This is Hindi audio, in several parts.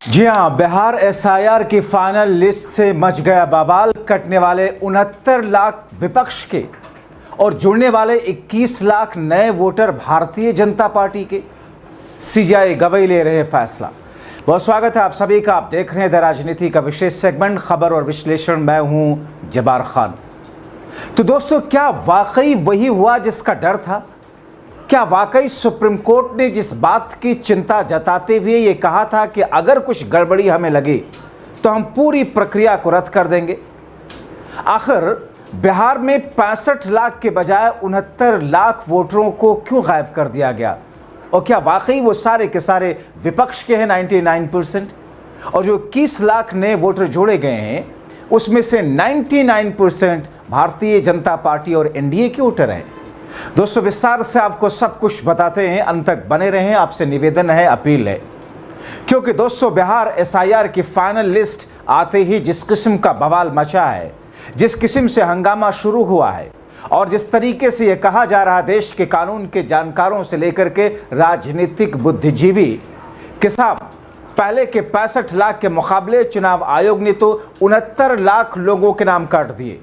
जी हां, बिहार एसआईआर की फाइनल लिस्ट से मच गया बवाल। कटने वाले 69 लाख विपक्ष के और जुड़ने वाले 21 लाख नए वोटर भारतीय जनता पार्टी के। सीजीआई गवाही ले रहे फैसला। बहुत स्वागत है आप सभी का। आप देख रहे हैं द राजनीति का विशेष सेगमेंट खबर और विश्लेषण। मैं हूं जब्बार खान। तो दोस्तों, क्या वाकई वही हुआ जिसका डर था? क्या वाकई सुप्रीम कोर्ट ने जिस बात की चिंता जताते हुए ये कहा था कि अगर कुछ गड़बड़ी हमें लगे तो हम पूरी प्रक्रिया को रद्द कर देंगे? आखिर बिहार में 65 लाख के बजाय 69 लाख वोटरों को क्यों गायब कर दिया गया? और क्या वाकई वो सारे के सारे विपक्ष के हैं 99%? और जो 21 लाख नए वोटर जोड़े गए हैं उसमें से 99% भारतीय जनता पार्टी और एनडीए के वोटर हैं। दोस्तों, विस्तार से आपको सब कुछ बताते हैं, अंत तक बने रहें। आपसे निवेदन है, अपील है, क्योंकि दोस्तों बिहार एसआईआर की फाइनल लिस्ट आते ही जिस किस्म का बवाल मचा है, जिस किस्म से हंगामा शुरू हुआ है और जिस तरीके से यह कहा जा रहा है देश के कानून के जानकारों से लेकर के राजनीतिक बुद्धिजीवी के साथ, पहले के 65 लाख के मुकाबले चुनाव आयोग ने तो 69 लाख लोगों के नाम काट दिए,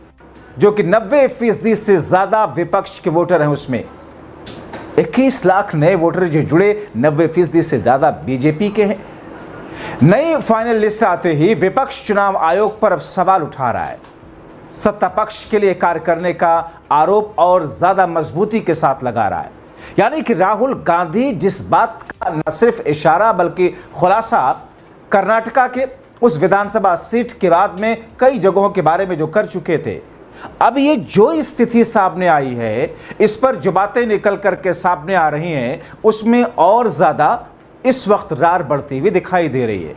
जो कि 90% से ज्यादा विपक्ष के वोटर हैं। उसमें 21 लाख नए वोटर जो जुड़े, 90% से ज्यादा बीजेपी के हैं। नई फाइनल लिस्ट आते ही विपक्ष चुनाव आयोग पर अब सवाल उठा रहा है। सत्ता पक्ष के लिए कार्य करने का आरोप और ज्यादा मजबूती के साथ लगा रहा है। यानी कि राहुल गांधी जिस बात का न सिर्फ इशारा बल्कि खुलासा कर्नाटका के उस विधानसभा सीट के बाद में कई जगहों के बारे में जो कर चुके थे, अब ये जो स्थिति सामने आई है, इस पर जो बातें निकल करके सामने आ रही हैं, उसमें और ज्यादा इस वक्त रार बढ़ती हुई दिखाई दे रही है।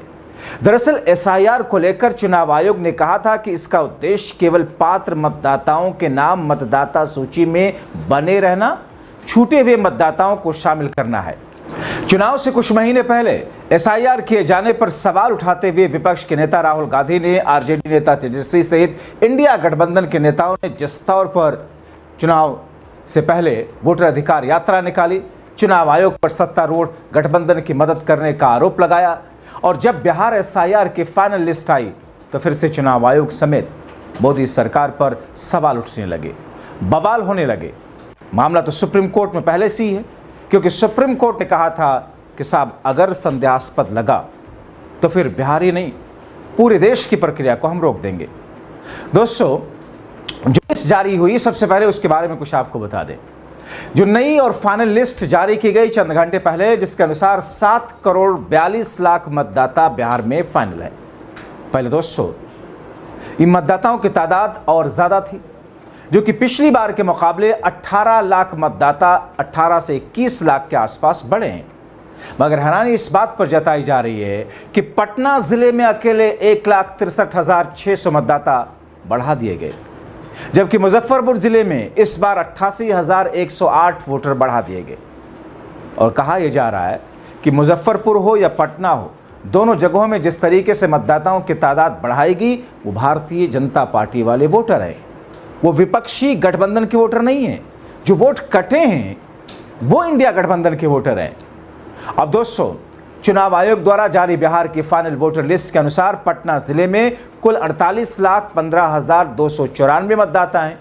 दरअसल एसआईआर को लेकर चुनाव आयोग ने कहा था कि इसका उद्देश्य केवल पात्र मतदाताओं के नाम मतदाता सूची में बने रहना, छूटे हुए मतदाताओं को शामिल करना है। चुनाव से कुछ महीने पहले एसआईआर किए जाने पर सवाल उठाते हुए विपक्ष के नेता राहुल गांधी ने आरजेडी नेता तेजस्वी सहित इंडिया गठबंधन के नेताओं ने जिस तौर पर चुनाव से पहले वोटर अधिकार यात्रा निकाली, चुनाव आयोग पर सत्तारूढ़ गठबंधन की मदद करने का आरोप लगाया, और जब बिहार एसआईआर की फाइनल लिस्ट आई तो फिर से चुनाव आयोग समेत मोदी सरकार पर सवाल उठने लगे, बवाल होने लगे। मामला तो सुप्रीम कोर्ट में पहले से ही है, क्योंकि सुप्रीम कोर्ट ने कहा था कि साहब अगर संदेहास्पद लगा तो फिर बिहार ही नहीं पूरे देश की प्रक्रिया को हम रोक देंगे। दोस्तों, जो लिस्ट जारी हुई, सबसे पहले उसके बारे में कुछ आपको बता दें। जो नई और फाइनल लिस्ट जारी की गई चंद घंटे पहले, जिसके अनुसार 7 करोड़ 42 लाख मतदाता बिहार में फाइनल है। पहले दोस्तों इन मतदाताओं की तादाद और ज्यादा थी, जो कि पिछली बार के मुकाबले 18 लाख मतदाता 18 से 21 लाख के आसपास बढ़े हैं। मगर हैरानी इस बात पर जताई जा रही है कि पटना जिले में अकेले 1,63,600 मतदाता बढ़ा दिए गए, जबकि मुजफ्फरपुर जिले में इस बार 88,108 वोटर बढ़ा दिए गए। और कहा यह जा रहा है कि मुजफ्फरपुर हो या पटना हो, दोनों जगहों में जिस तरीके से मतदाताओं की तादाद बढ़ाएगी वो भारतीय जनता पार्टी वाले वोटर हैं, वो विपक्षी गठबंधन के वोटर नहीं हैं। जो वोट कटे हैं वो इंडिया गठबंधन के वोटर हैं। अब दोस्तों, चुनाव आयोग द्वारा जारी बिहार की फाइनल वोटर लिस्ट के अनुसार पटना जिले में कुल 48,15,294 मतदाता हैं,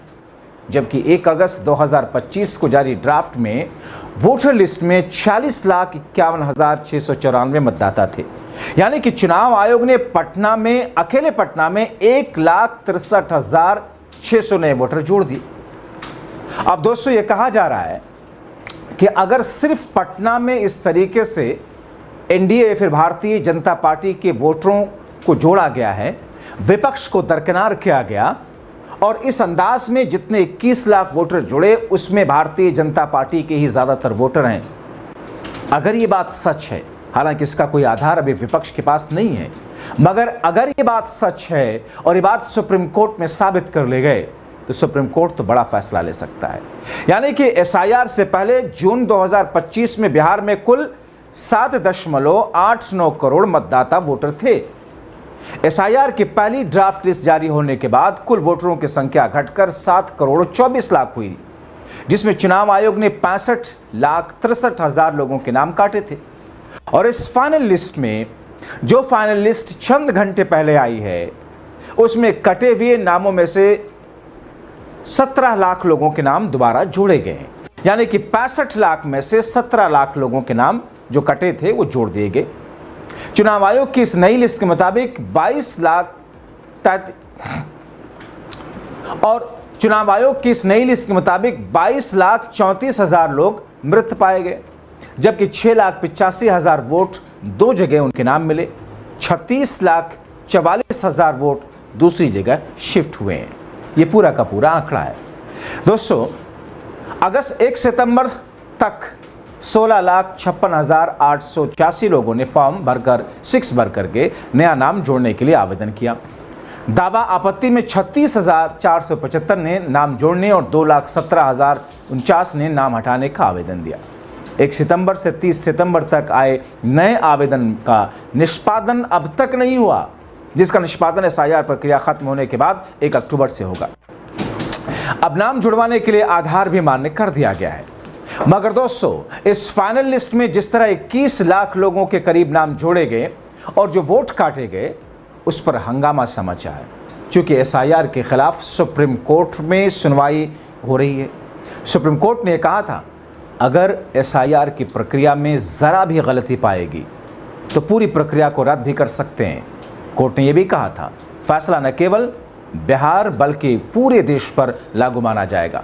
जबकि 1 अगस्त 2025 को जारी ड्राफ्ट में वोटर लिस्ट में 46,51,694 मतदाता थे। यानी कि चुनाव आयोग ने पटना में, अकेले पटना में 1,63,600 नए वोटर जोड़ दिए। अब दोस्तों ये कहा जा रहा है कि अगर सिर्फ पटना में इस तरीके से एनडीए फिर भारतीय जनता पार्टी के वोटरों को जोड़ा गया है, विपक्ष को दरकिनार किया गया, और इस अंदाज में जितने 21 लाख वोटर जुड़े उसमें भारतीय जनता पार्टी के ही ज्यादातर वोटर हैं। अगर ये बात सच है, हालांकि इसका कोई आधार अभी विपक्ष के पास नहीं है, मगर अगर ये बात सच है और ये बात सुप्रीम कोर्ट में साबित कर ले गए तो सुप्रीम कोर्ट तो बड़ा फैसला ले सकता है। यानी कि एसआईआर से पहले जून 2025 में बिहार में कुल 7.89 करोड़ मतदाता वोटर थे। एसआईआर की पहली ड्राफ्ट लिस्ट जारी होने के बाद कुल वोटरों की संख्या घटकर 7 करोड़ 24 लाख हुई, जिसमें चुनाव आयोग ने 65,63,000 लोगों के नाम काटे थे। और इस फाइनल लिस्ट में जो फाइनल लिस्ट चंद घंटे पहले आई है उसमें कटे हुए नामों में से 17 लाख लोगों के नाम दोबारा जोड़े गए हैं। यानी कि 65 लाख में से 17 लाख लोगों के नाम जो कटे थे वो जोड़ दिए गए। चुनाव आयोग की इस नई लिस्ट के मुताबिक 22 लाख और चुनाव आयोग की इस नई लिस्ट के मुताबिक 22,34,000 लोग मृत पाए गए, जबकि 6,85,000 वोट दो जगह उनके नाम मिले। 36,44,000 वोट दूसरी जगह शिफ्ट हुए हैं। ये पूरा का पूरा आंकड़ा है। दोस्तों, अगस्त 1 सितंबर तक 16,56,886 लोगों ने फॉर्म भरकर 6 भर करके नया नाम जोड़ने के लिए आवेदन किया। दावा आपत्ति में 36,475 ने नाम जोड़ने और 2,17,049 ने नाम हटाने का आवेदन दिया। 1 सितंबर से 30 सितंबर तक आए नए आवेदन का निष्पादन अब तक नहीं हुआ, जिसका निष्पादन एसआईआर प्रक्रिया खत्म होने के बाद 1 अक्टूबर से होगा। अब नाम जुड़वाने के लिए आधार भी मान्य कर दिया गया है। मगर दोस्तों, इस फाइनल लिस्ट में जिस तरह 21 लाख लोगों के करीब नाम जोड़े गए और जो वोट काटे गए, उस पर हंगामा सा मचा है। चूंकि एसआईआर के खिलाफ सुप्रीम कोर्ट में सुनवाई हो रही है। सुप्रीम कोर्ट ने कहा था अगर एसआईआर की प्रक्रिया में ज़रा भी गलती पाएगी तो पूरी प्रक्रिया को रद्द भी कर सकते हैं। कोर्ट ने यह भी कहा था फैसला न केवल बिहार बल्कि पूरे देश पर लागू माना जाएगा।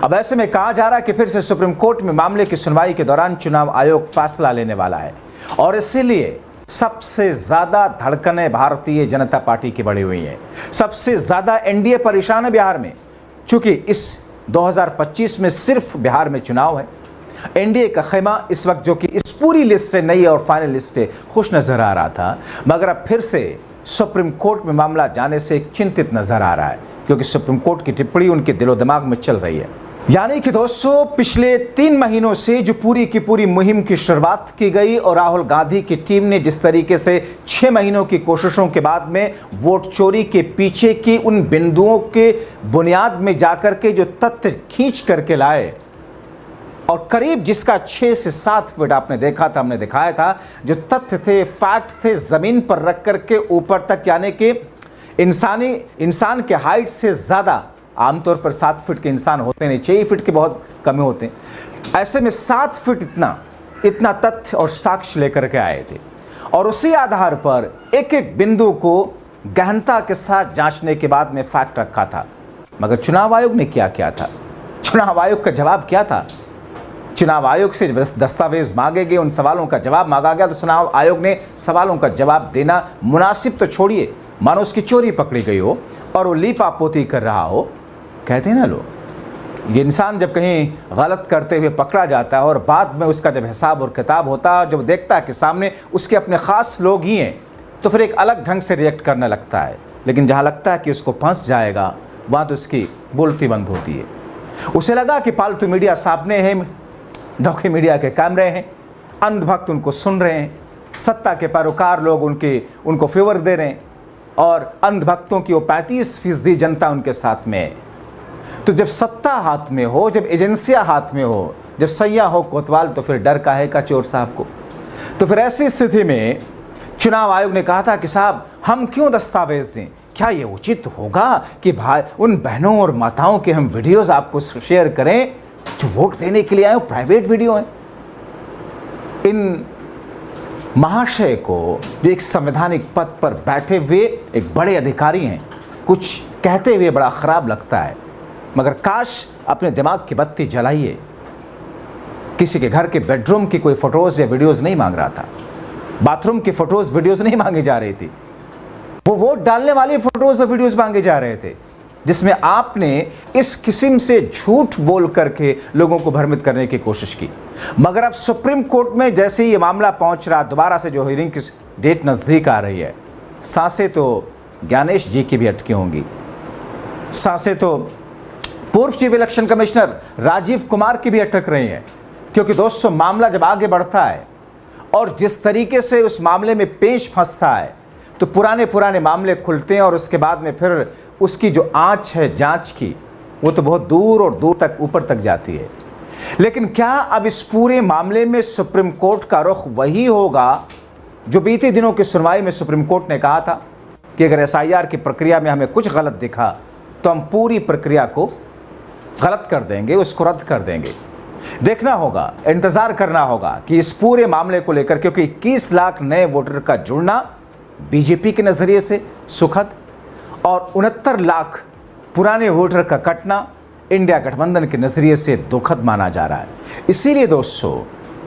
अब ऐसे में कहा जा रहा है कि फिर से सुप्रीम कोर्ट में मामले की सुनवाई के दौरान चुनाव आयोग फैसला लेने वाला है और इसीलिए सबसे ज्यादा धड़कनें भारतीय जनता पार्टी की बढ़ी हुई हैं। सबसे ज्यादा एनडीए परेशान है बिहार में, चूंकि इस 2025 में सिर्फ बिहार में चुनाव है। एनडीए का खेमा इस वक्त जो कि इस पूरी लिस्ट से नई और फाइनल लिस्ट से खुश नजर आ रहा था, मगर अब फिर से सुप्रीम कोर्ट में मामला जाने से चिंतित नजर आ रहा है, क्योंकि सुप्रीम कोर्ट की टिप्पणी उनके दिलो दिमाग में चल रही है। यानी कि दोस्तों, पिछले 3 महीनों से जो पूरी की पूरी मुहिम की शुरुआत की गई और राहुल गांधी की टीम ने जिस तरीके से 6 महीनों की कोशिशों के बाद में वोट चोरी के पीछे की उन बिंदुओं के बुनियाद में जाकर के जो तथ्य खींच करके लाए और करीब जिसका 6 से 7 फीट आपने देखा था, हमने दिखाया था, जो तथ्य थे, फैक्ट थे, जमीन पर रख करके ऊपर तक, यानी कि इंसान के हाइट से ज़्यादा, आमतौर पर 7 फीट के इंसान होते नहीं, 6 फीट के बहुत कम होते हैं, ऐसे में 7 फीट इतना तथ्य और साक्ष्य लेकर के आए थे और उसी आधार पर एक एक बिंदु को गहनता के साथ जांचने के बाद में फैक्ट रखा था। मगर चुनाव आयोग ने क्या किया था? चुनाव आयोग का जवाब क्या था? चुनाव आयोग से दस्तावेज मांगे गए, उन सवालों का जवाब मांगा गया, तो चुनाव आयोग ने सवालों का जवाब देना मुनासिब तो छोड़िए, मानो उसकी चोरी पकड़ी गई हो और वो लीपापोती कर रहा हो। कहते हैं ना लोग, ये इंसान जब कहीं गलत करते हुए पकड़ा जाता है और बाद में उसका जब हिसाब और किताब होता है, जब देखता है कि सामने उसके अपने ख़ास लोग ही हैं, तो फिर एक अलग ढंग से रिएक्ट करने लगता है। लेकिन जहाँ लगता है कि उसको फंस जाएगा, वहाँ तो उसकी बोलती बंद होती है। उसे लगा कि पालतू मीडिया सामने है, धोखे मीडिया के कैमरे हैं, अंधभक्त उनको सुन रहे हैं, सत्ता के पैरोकार लोग उनको फेवर दे रहे हैं और अंधभक्तों की वो 35% जनता उनके साथ में है। तो जब सत्ता हाथ में हो, जब एजेंसियां हाथ में हो, जब सैया हो कोतवाल, तो फिर डर काहे का चोर साहब को। तो फिर ऐसी स्थिति में चुनाव आयोग ने कहा था कि साहब हम क्यों दस्तावेज दें, क्या ये उचित होगा कि भाई उन बहनों और माताओं के हम वीडियोस आपको शेयर करें जो वोट देने के लिए आए, प्राइवेट वीडियो हैं। इन महाशय को, जो एक संवैधानिक पद पर बैठे हुए एक बड़े अधिकारी हैं, कुछ कहते हुए बड़ा खराब लगता है, मगर काश अपने दिमाग की बत्ती जलाइए। किसी के घर के बेडरूम की कोई फोटोज या वीडियोस नहीं मांग रहा था, बाथरूम की फोटोज वीडियोस नहीं मांगी जा रही थी, वो वोट डालने वाली फोटोज और वीडियोस मांगे जा रहे थे, जिसमें आपने इस किस्म से झूठ बोल करके लोगों को भ्रमित करने की कोशिश की। मगर अब सुप्रीम कोर्ट में जैसे ही ये मामला पहुंच रहा, दोबारा से जो हियरिंग की डेट नज़दीक आ रही है, सांसें तो ज्ञानेश जी की भी अटकी होंगी, सांसें तो पूर्व chief election commissioner Rajiv Kumar की भी अटक रही हैं। क्योंकि दोस्तों, मामला जब आगे बढ़ता है और जिस तरीके से उस मामले में पेश फंसता है, तो पुराने मामले खुलते हैं और उसके बाद में फिर उसकी जो आंच है जांच की, वो तो बहुत दूर और दूर तक, ऊपर तक जाती है। लेकिन क्या अब इस पूरे मामले में सुप्रीम कोर्ट का रुख वही होगा जो बीते दिनों की सुनवाई में सुप्रीम कोर्ट ने कहा था कि अगर एसआईआर की प्रक्रिया में हमें कुछ गलत दिखा तो हम पूरी प्रक्रिया को गलत कर देंगे, उसको रद्द कर देंगे। देखना होगा, इंतजार करना होगा कि इस पूरे मामले को लेकर, क्योंकि 21 लाख नए वोटर का जुड़ना बीजेपी के नजरिए से सुखद और 69 लाख पुराने वोटर का कटना इंडिया गठबंधन के नजरिए से दुखद माना जा रहा है। इसीलिए दोस्तों,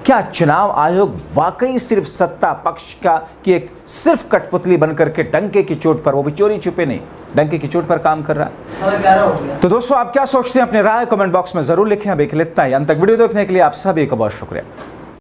क्या चुनाव आयोग वाकई सिर्फ सत्ता पक्ष का की एक सिर्फ कठपुतली बनकर के डंके की चोट पर, वो भी चोरी छुपे नहीं, डंके की चोट पर काम कर रहा है? समय 11 हो गया। तो दोस्तों, आप क्या सोचते हैं? अपनी राय कमेंट बॉक्स में जरूर लिखें। अभी के लिए इतना ही। अंत तक वीडियो देखने के लिए आप सभी का बहुत शुक्रिया।